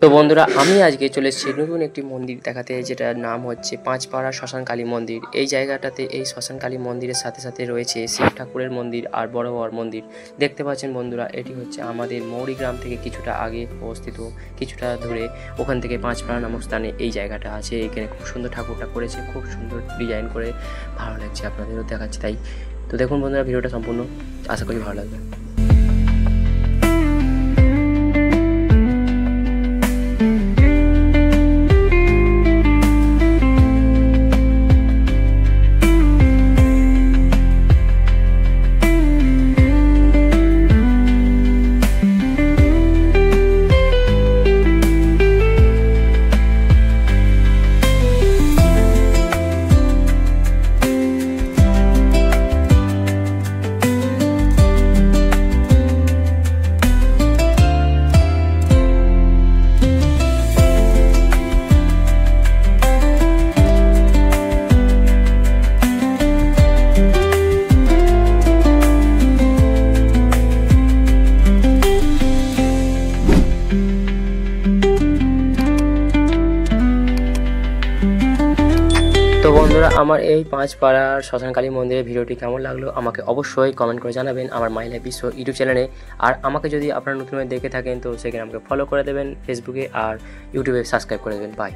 তো বন্ধুরা, আমি আজকে চলে এসেছি নতুন একটি মন্দির দেখাতে, যেটার নাম হচ্ছে পাঁচপাড়া শ্মশান কালী মন্দির। এই জায়গাটাতে এই শ্মশান কালী মন্দিরের সাথে সাথে রয়েছে শিব ঠাকুরের মন্দির আর বড় বড় মন্দির। দেখতে পাচ্ছেন বন্ধুরা, এটি হচ্ছে আমাদের মৌরি গ্রাম থেকে কিছুটা আগে অবস্থিত, কিছুটা ধরে ওখান থেকে পাঁচপাড়া নামক স্থানে এই জায়গাটা আছে। এখানে খুব সুন্দর ঠাকুরটা করেছে, খুব সুন্দর ডিজাইন করে, ভালো লাগছে, আপনাদেরও দেখাচ্ছে তাই। তো দেখুন বন্ধুরা, ভিডিওটা সম্পূর্ণ, আশা করি ভালো লাগবে। তো বন্ধুরা, আমার এই পাঁচপাড়ার শ্মশান কালী মন্দিরের ভিডিওটি কেমন লাগলো আমাকে অবশ্যই কমেন্ট করে জানাবেন আমার মাই লাইফ বিশ্ব ইউটিউব চ্যানেলে। আর আমাকে যদি আপনারা নতুনভাবে দেখে থাকেন তো সেখানে আমাকে ফলো করে দেবেন ফেসবুকে, আর ইউটিউবে সাবস্ক্রাইব করে দেবেন। বাই।